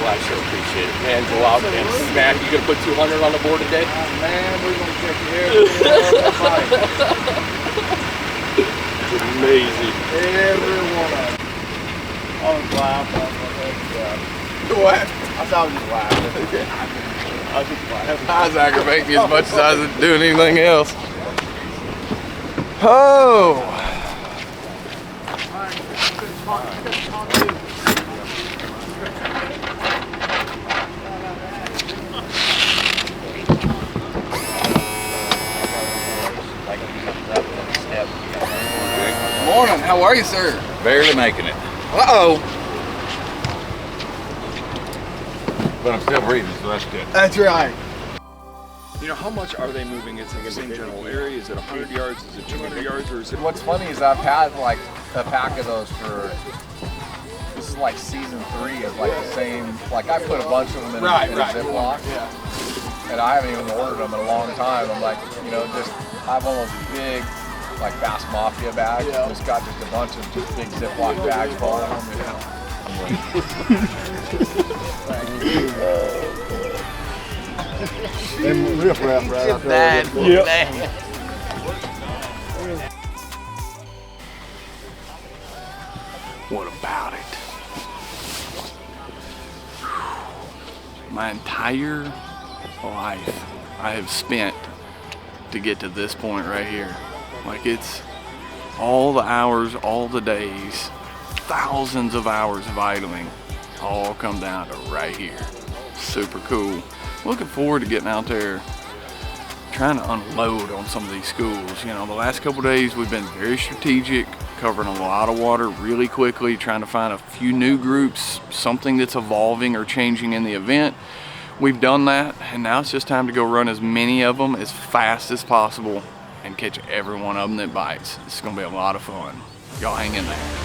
Well, I sure appreciate it, man. Go out and smack. You gonna put 200 on the board today? Man, we're gonna check everybody. It's amazing. Everyone. I was laughing. What? I thought I was just laughing. I was just laughing. I was aggravating as much as I was doing anything else. Oh! Morning, how are you, sir? Barely making it, Uh-oh. but I'm still breathing, so that's good. That's right. You know, how much are they moving? It's in the same general area? Is it 100 yards? Is it 200 yards? Or is it? What's funny is I've had like a pack of those for, this is like season 3 of like the same, like I put a bunch of them in a Ziploc. Yeah. And I haven't even ordered them in a long time. I'm like, you know, just, I have one of those big, like Bass Mafia bags. Yeah. It's got just a bunch of just big Ziploc bags full of them, you know. And riff raff right out there. What about it? My entire life I have spent to get to this point right here. Like, it's all the hours, all the days, thousands of hours of idling all come down to right here. Super cool. Looking forward to getting out there trying to unload on some of these schools. You know, the last couple days we've been very strategic, covering a lot of water really quickly, trying to find a few new groups, something that's evolving or changing in the event. We've done that, and now it's just time to go run as many of them as fast as possible and catch every one of them that bites. It's gonna be a lot of fun. Y'all hang in there.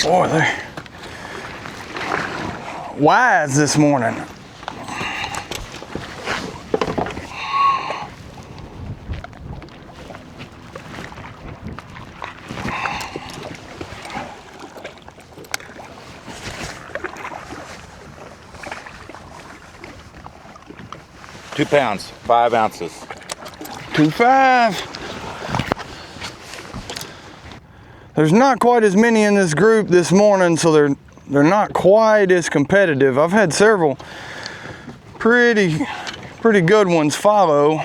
Boy, they're wise this morning. £2, 5 ounces. 2.5. There's not quite as many in this group this morning, so they're not quite as competitive. I've had several pretty good ones follow,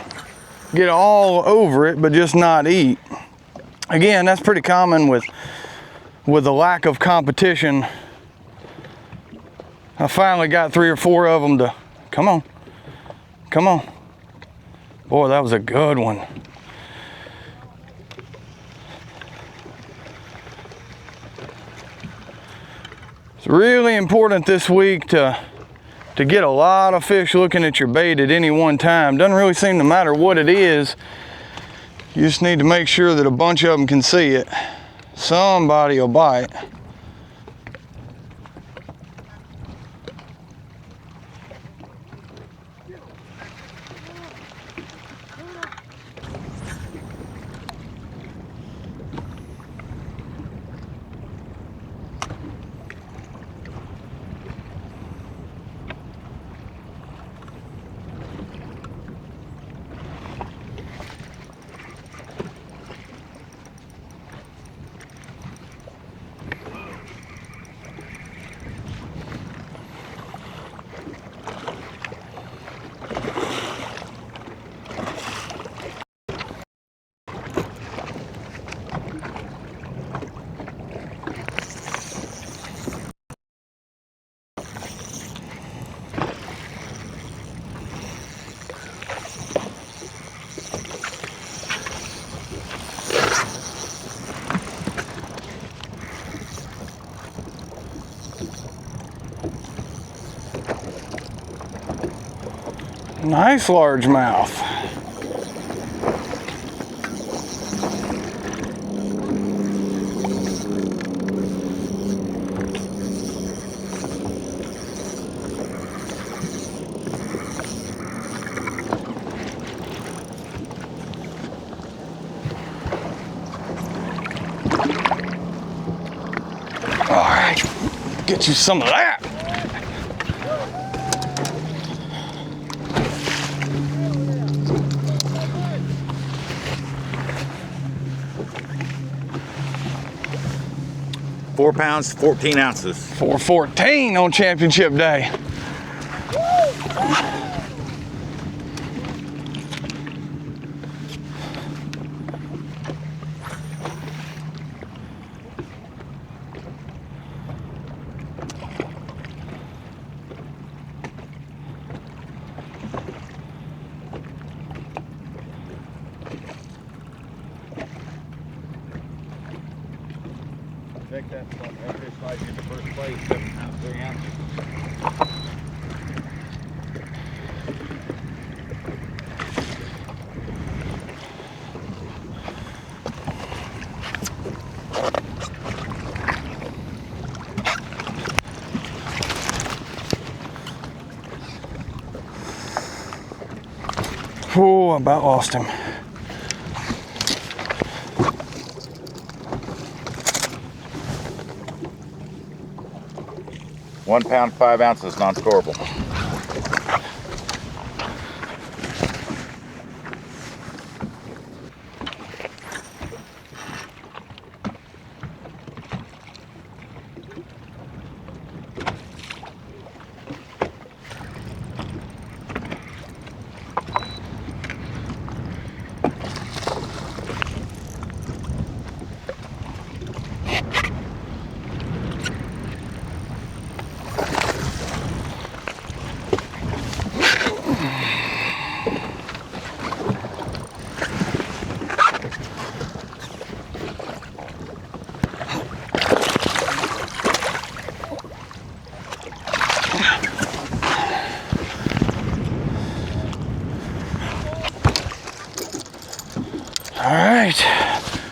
get all over it, but just not eat. Again, that's pretty common with the lack of competition. I finally got 3 or 4 of them to come on. Boy, that was a good one. really important this week to get a lot of fish looking at your bait at any one time. Doesn't really seem to matter what it is. You just need to make sure that a bunch of them can see it. Somebody will bite. Nice largemouth. All right, get you some of that. Four pounds, 14 ounces. 414 on championship day. Take that fish like in the first place, 7 pounds, 3 ounces. Oh, I about lost him. £1 pound, 5 ounces, non-scoreable. All right,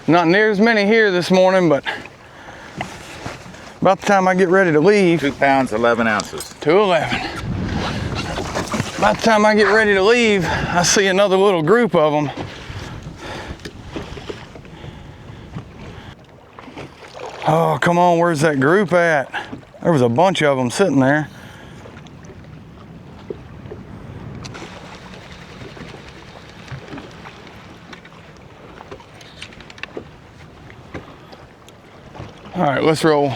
not near as many here this morning, but about the time I get ready to leave. 2 pounds, 11 ounces. 211. About the time I get ready to leave, I see another little group of them. Oh, come on, where's that group at? There was a bunch of them sitting there. All right, let's roll.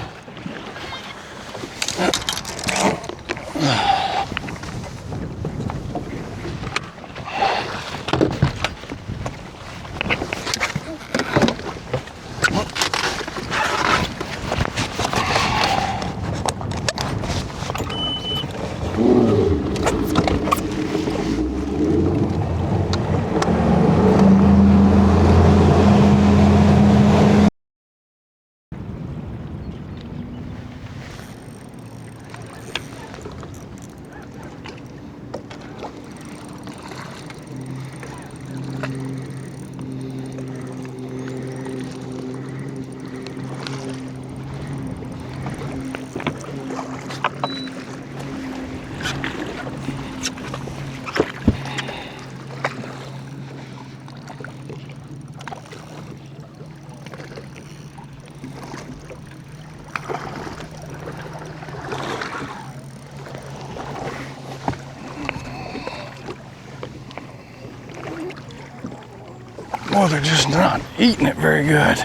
Well, they're just not eating it very good.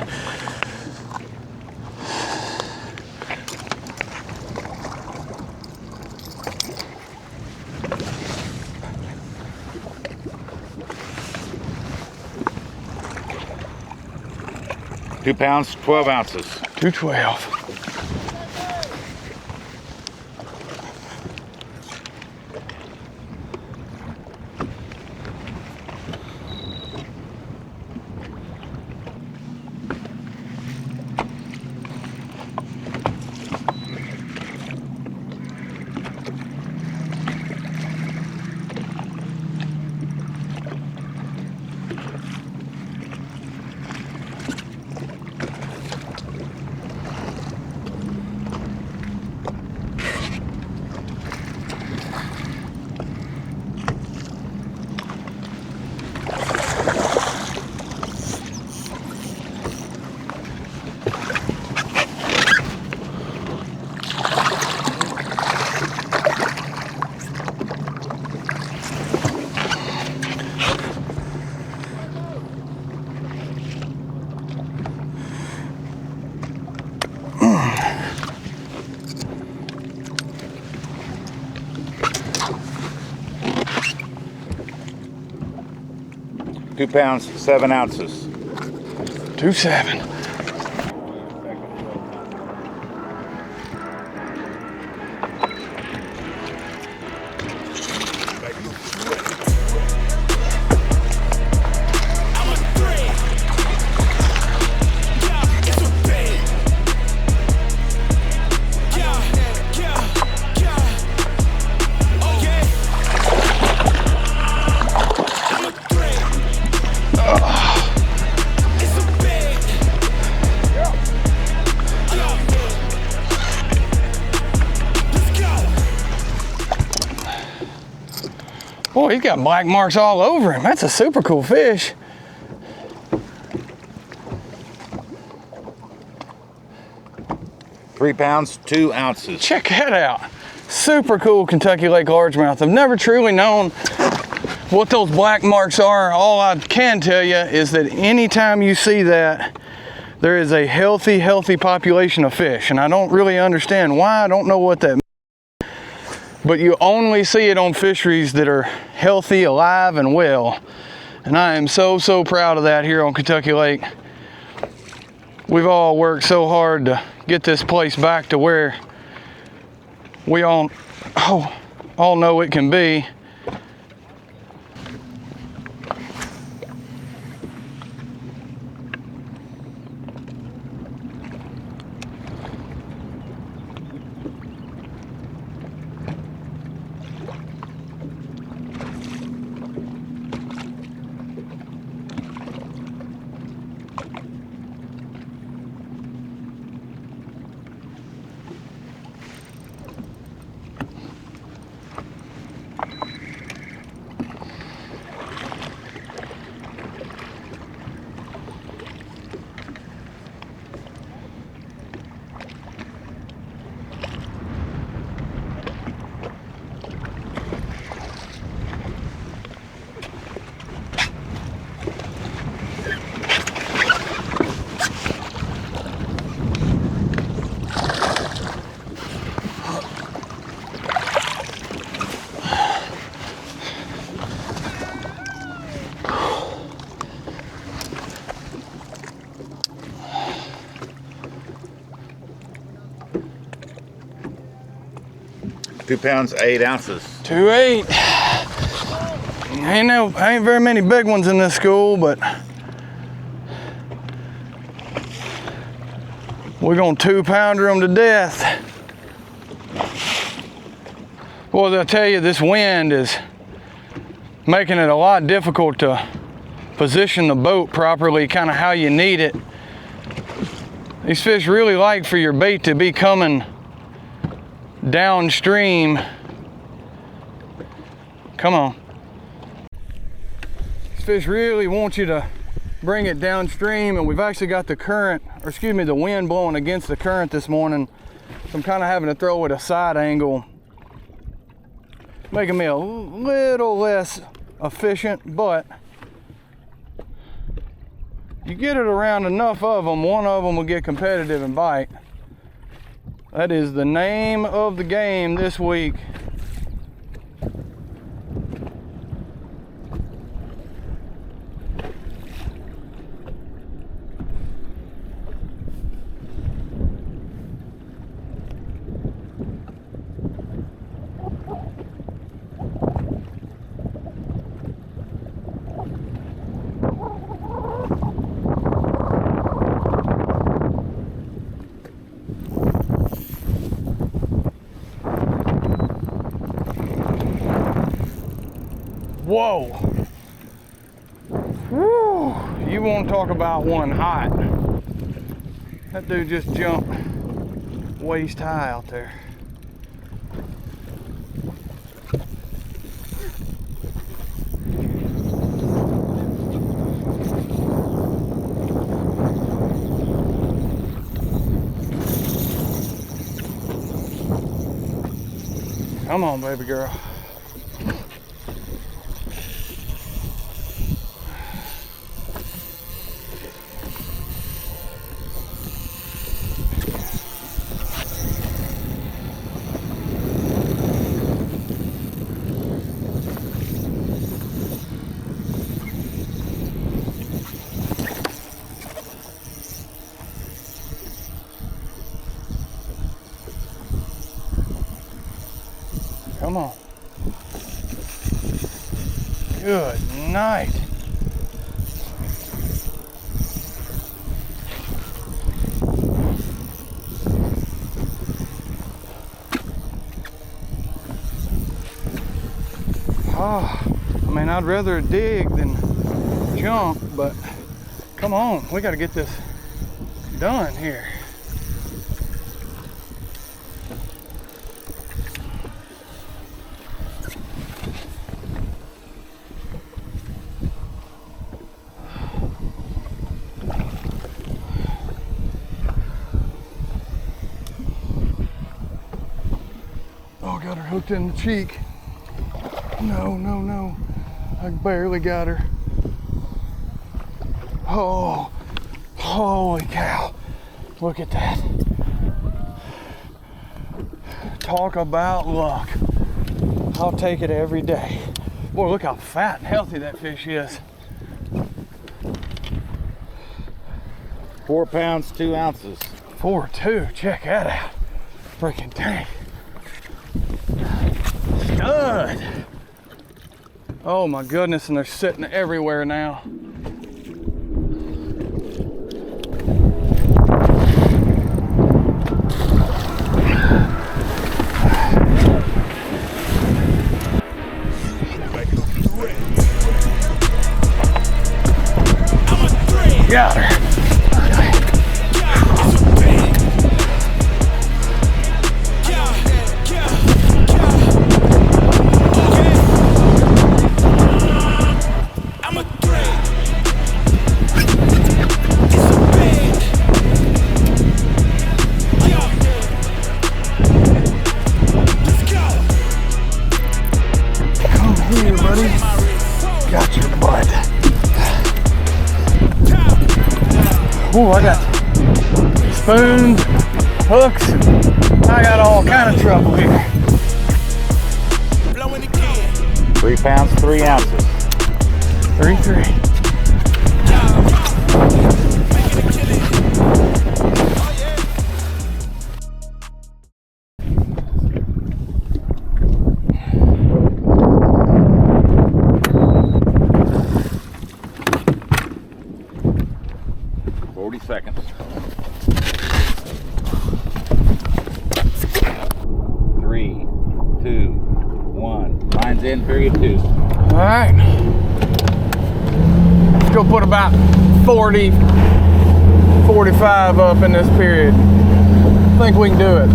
£2, 12 ounces. 212. £2, 7 ounces. 2.7. Boy, he's got black marks all over him. That's a super cool fish. £3, 2 ounces. Check that out. Super cool Kentucky Lake largemouth. I've never truly known what those black marks are. All I can tell you is that anytime you see that, there is a healthy population of fish. And I don't really understand why. I don't know what that means. But you only see it on fisheries that are healthy, alive, and well. And I am so proud of that here on Kentucky Lake. We've all worked so hard to get this place back to where we all know it can be. £2, 8 ounces. 2.8. Ain't very many big ones in this school, but we're gonna 2-pounder them to death. Well, I tell you, this wind is making it a lot difficult to position the boat properly, kind of how you need it. These fish really like for your bait to be coming downstream. Come on. These fish really want you to bring it downstream, and we've actually got the current, or excuse me, the wind blowing against the current this morning. So I'm kind of having to throw it a side angle, making me a little less efficient, but you get it around enough of them, one of them will get competitive and bite. That is the name of the game this week. Whoa. Woo. You want to talk about one hot. That dude just jumped waist high out there. Come on, baby girl. Come on. Good night. Oh, I mean, I'd rather dig than jump, but come on, we got to get this done here. Got her hooked in the cheek. No, no, no. I barely got her. Oh, holy cow. Look at that. Talk about luck. I'll take it every day. Boy, look how fat and healthy that fish is. 4 pounds, 2 ounces. 4.2, check that out. Freaking dang. Stud. Oh my goodness, and they're sitting everywhere now. Got her. Ooh, I got spoons, hooks. I got all kind of trouble here. 3 pounds, 3 ounces. 3. Seconds. 3, 2, 1. Line's in, period 2. All right. Let's go put about 40, 45 up in this period. I think we can do it.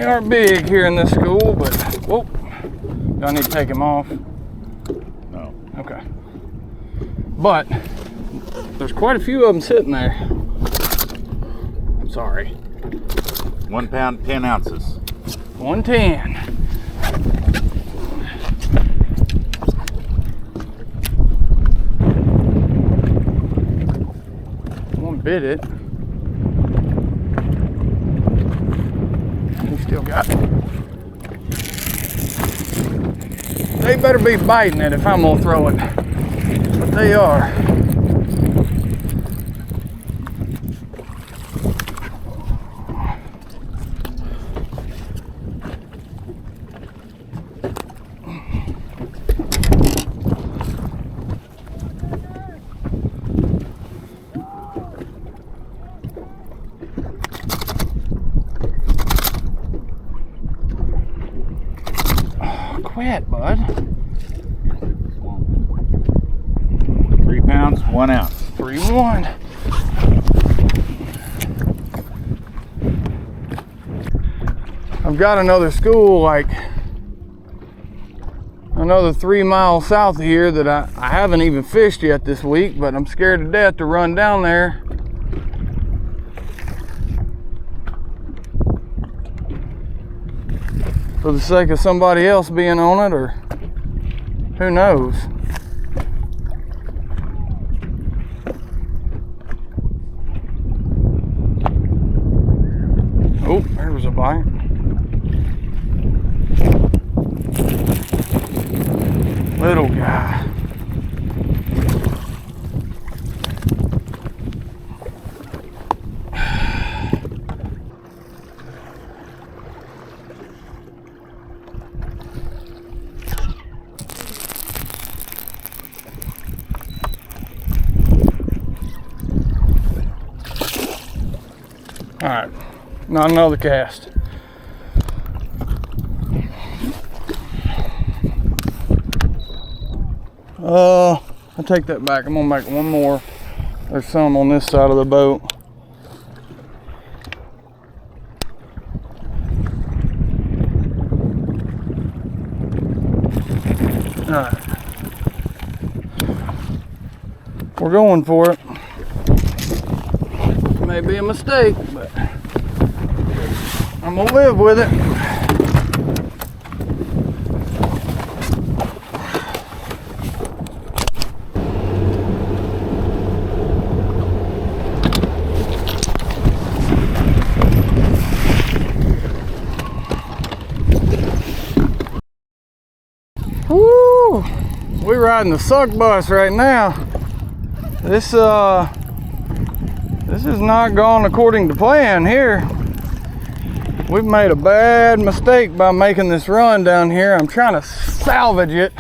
are big here in this school, but whoa, do I need to take him off? No. Okay. But there's quite a few of them sitting there. I'm sorry. 1 pound, 10 ounces. 110. One bit it. He still got it. They better be biting it if I'm gonna throw it. But they are. Quit, bud. 3 pounds, 1 ounce. 3-1. I've got another school like another 3 miles south of here that I haven't even fished yet this week, but I'm scared to death to run down there. For the sake of somebody else being on it, or who knows. Oh, there was a bite. Little guy. All right, not another cast. I take that back. I'm gonna make one more. There's some on this side of the boat. All right, we're going for it. May be a mistake, but I'm gonna live with it. Woo! We're riding the suck bus right now. This has not gone according to plan here. We've made a bad mistake by making this run down here. I'm trying to salvage it.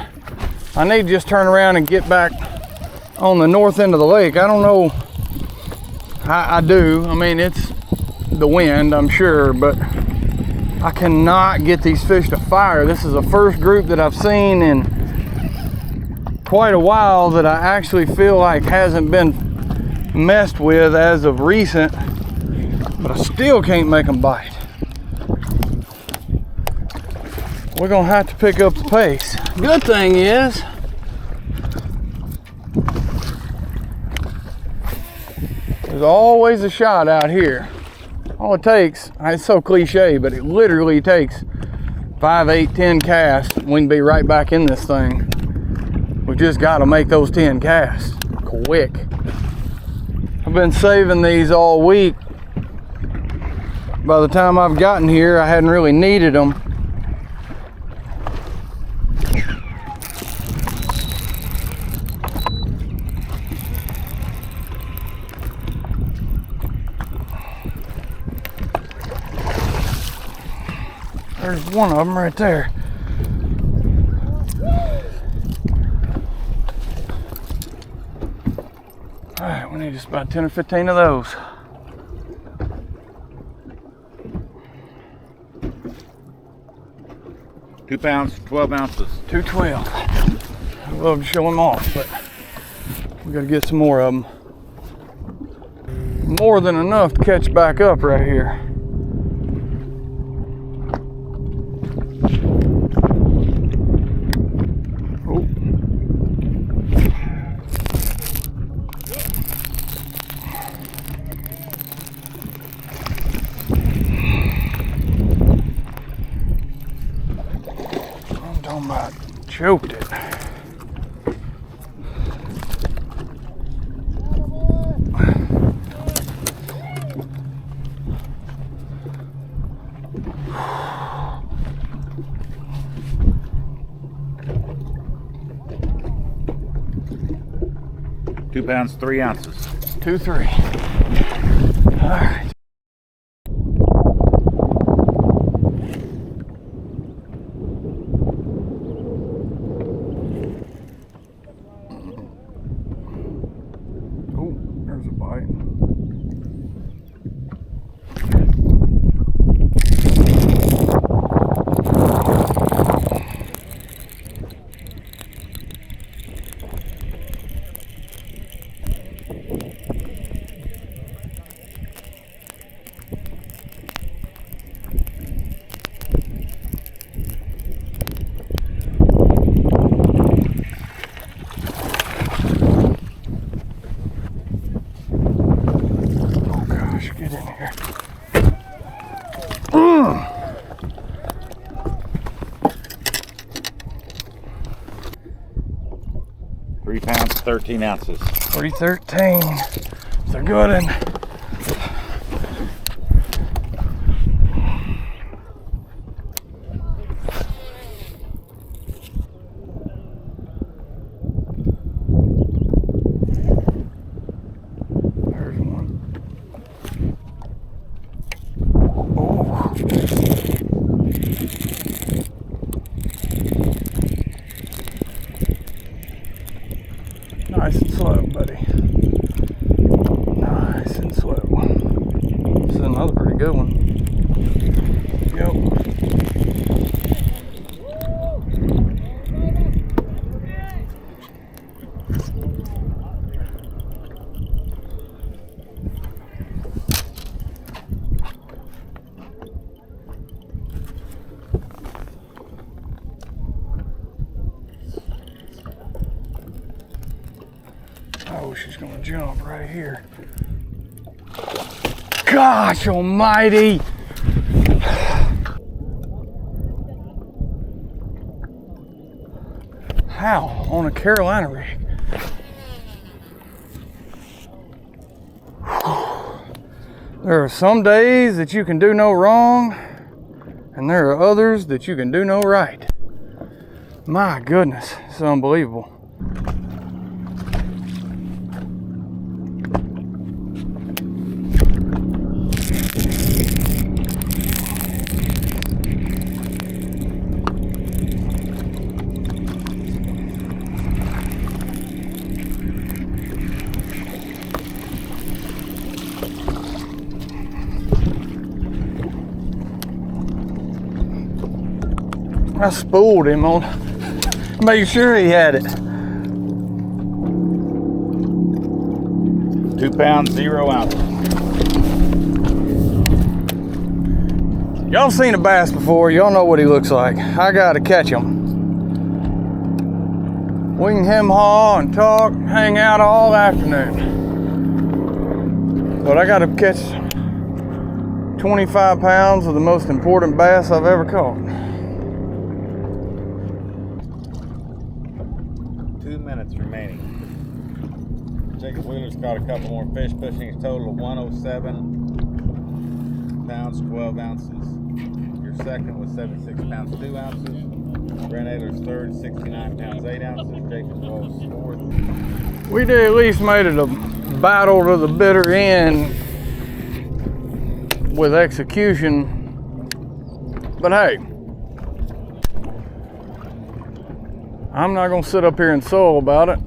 I need to just turn around and get back on the north end of the lake. I don't know how I do. I mean, it's the wind, I'm sure, but I cannot get these fish to fire. This is the first group that I've seen in quite a while that I actually feel like hasn't been messed with as of recent, but I still can't make them bite. We're gonna have to pick up the pace. Good thing is, there's always a shot out here. All it takes, it's so cliche, but it literally takes 5, 8, 10 casts. We can be right back in this thing. We just gotta make those 10 casts quick. I've been saving these all week. By the time I've gotten here, I hadn't really needed them. There's one of them right there. All right, we need just about 10 or 15 of those. £2 pounds, 12 ounces. 212. I'd love to show them off, but we gotta get some more of them. More than enough to catch back up right here. Choked it. £2, 3 ounces. 2, 3. All right. Oh, there's a bite. Get in here. £3, 13 ounces. 313. It's a good one. There's one. Oh. Nice and slow, buddy. Nice and slow. This is another pretty good one. Yep. Oh, she's gonna jump right here. Gosh almighty! How? On a Carolina rig? There are some days that you can do no wrong, and there are others that you can do no right. My goodness, it's unbelievable. I spooled him on, made sure he had it. £2, 0 ounces. Y'all seen a bass before, y'all know what he looks like. I gotta catch him. We can hem-haw and talk, hang out all afternoon. But I gotta catch 25 pounds of the most important bass I've ever caught. 2 minutes remaining. Jacob Wheeler's caught a couple more fish, pushing his total of 107 pounds, 12 ounces. Your second was 76 pounds, 2 ounces. Brent Ayler's third, 69 pounds, 8 ounces. Jacob Wolf's fourth. We did at least made it a battle to the bitter end with execution. But hey, I'm not gonna sit up here and sulk about it.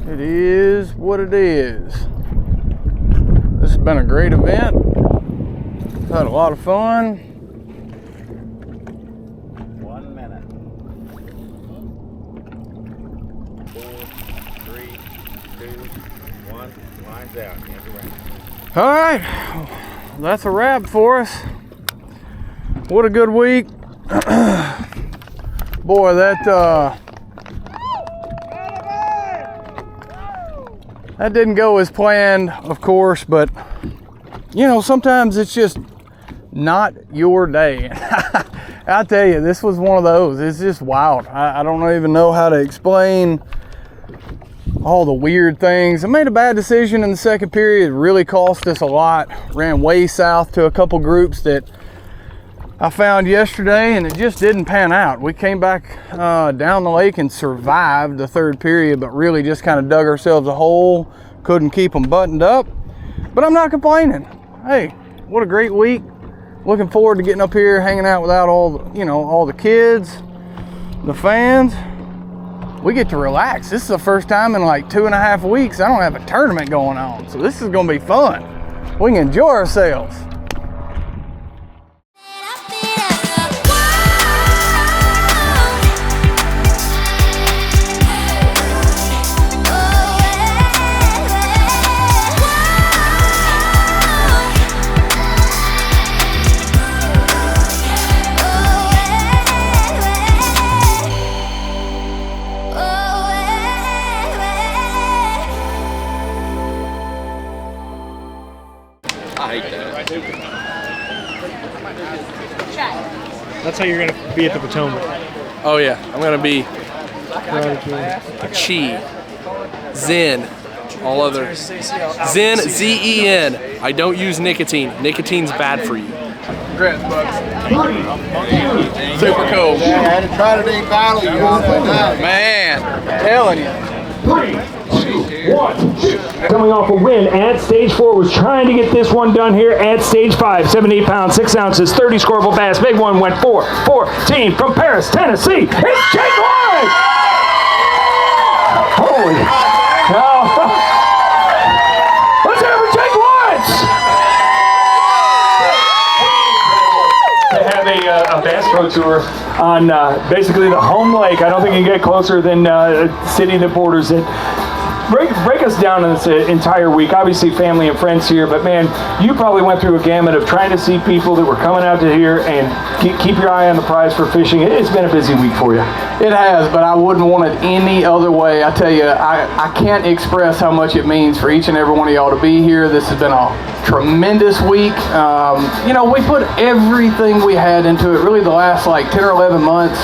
It is what it is. This has been a great event. Had a lot of fun. 1 minute. 4, 3, 2, 1. Lines out. End of round. All right, that's a wrap for us. What a good week. Boy, that didn't go as planned, of course, but you know, sometimes it's just not your day. I tell you, this was one of those. It's just wild. I don't even know how to explain all the weird things. I made a bad decision in the second period. It really cost us a lot. Ran way south to a couple groups that I found yesterday, and it just didn't pan out. We came back down the lake and survived the third period, but really just kind of dug ourselves a hole. Couldn't keep them buttoned up, but I'm not complaining. Hey, what a great week. Looking forward to getting up here, hanging out without all the kids, the fans. We get to relax. This is the first time in like 2.5 weeks I don't have a tournament going on. So this is gonna be fun. We can enjoy ourselves. I hate that. That's how you're gonna be at the Potomac. Oh yeah, I'm gonna be Chi, Zen, all other Zen, Z-E-N. I don't use nicotine. Nicotine's bad for you. Congrats, Bucks. Super cool. Yeah, I had to try to battle you all the way down. Man, telling you. 3, 2, 1. Coming off a win at stage 4, was trying to get this one done here at stage 5. 78 pounds, 6 ounces, 30 scoreable bass. Big one went 4-14 from Paris, Tennessee. It's Jake Lawrence! Holy cow. Let's hear it for Jake Lawrence! They have a Bass Pro Tour on basically the home lake. I don't think you can get closer than a city that borders it. Break us down in this entire week. Obviously family and friends here, but man, you probably went through a gamut of trying to see people that were coming out to here and keep your eye on the prize for fishing. It's been a busy week for you. It has, but I wouldn't want it any other way. I tell you, I can't express how much it means for each and every one of y'all to be here. This has been a tremendous week. We put everything we had into it, really the last like 10 or 11 months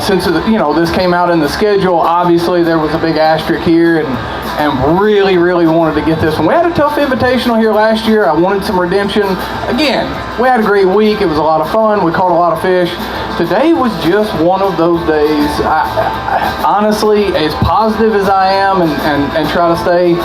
since this came out in the schedule. Obviously there was a big asterisk here, and really wanted to get this one. We had a tough invitational here last year. I wanted some redemption. Again, we had a great week. It was a lot of fun. We caught a lot of fish. Today was just one of those days. I honestly, as positive as I am and try to stay,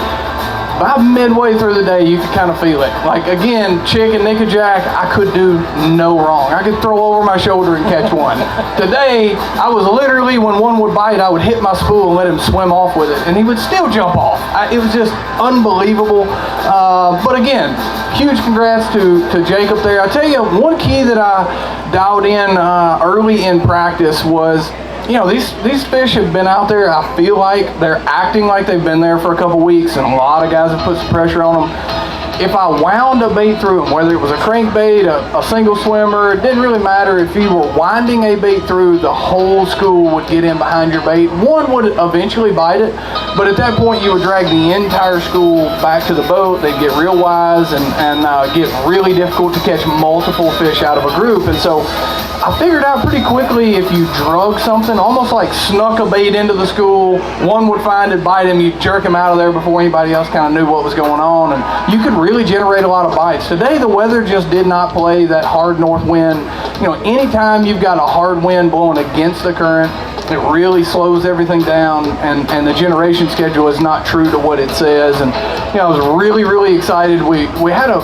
about midway through the day, you could kind of feel it. Like, again, Chick and Nickajack, I could do no wrong. I could throw over my shoulder and catch one. Today, I was literally, when one would bite, I would hit my spool and let him swim off with it, and he would still jump off. It was just unbelievable. But again, huge congrats to Jacob there. I tell you, one key that I dialed in early in practice was, these fish have been out there. I feel like they're acting like they've been there for a couple weeks, and a lot of guys have put some pressure on them. If I wound a bait through them, whether it was a crankbait, a single swimmer, it didn't really matter. If you were winding a bait through, the whole school would get in behind your bait. One would eventually bite it, but at that point you would drag the entire school back to the boat. They'd get real wise and get really difficult to catch multiple fish out of a group. And so I figured out pretty quickly, if you drug something, almost like snuck a bait into the school, one would find it, bite him, you'd jerk him out of there before anybody else kind of knew what was going on, and you could really generate a lot of bites. Today the weather just did not play that hard north wind. Anytime you've got a hard wind blowing against the current, it really slows everything down, and the generation schedule is not true to what it says. And I was really excited. We had a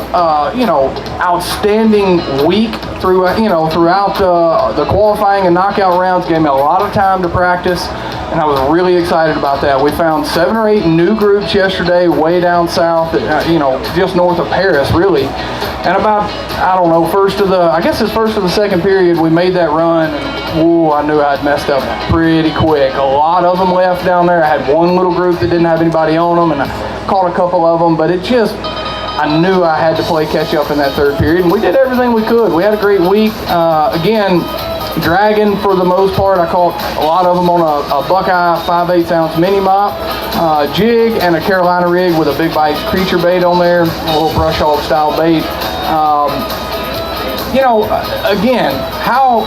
outstanding week throughout the qualifying and knockout rounds. Gave me a lot of time to practice, and I was really excited about that. We found 7 or 8 new groups yesterday, way down south, just north of Paris, really. And about, first of the second period, we made that run, and I knew I'd messed up pretty quick. A lot of them left down there. I had one little group that didn't have anybody on them, and I caught a couple of them, but I knew I had to play catch up in that third period, and we did everything we could. We had a great week. Again, dragging for the most part. I caught a lot of them on a Buckeye 5/8 ounce mini mop, jig, and a Carolina rig with a big bite creature bait on there, a little brush hog style bait. you know, again, how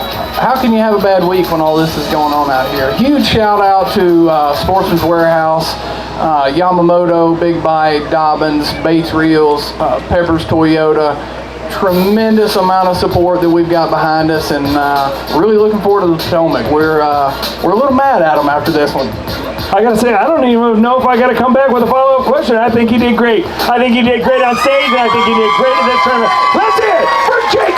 can you have a bad week when all this is going on out here? Huge shout out to Sportsman's Warehouse, Yamamoto, Big Bite, Dobbins, Bates Reels, Peppers Toyota. Tremendous amount of support that we've got behind us, and really looking forward to the Potomac. We're a little mad at them after this one. I gotta say, I don't even know if I gotta come back with a follow-up question. I think he did great. I think he did great on stage, and I think he did great in this tournament. Let's hear it for Jake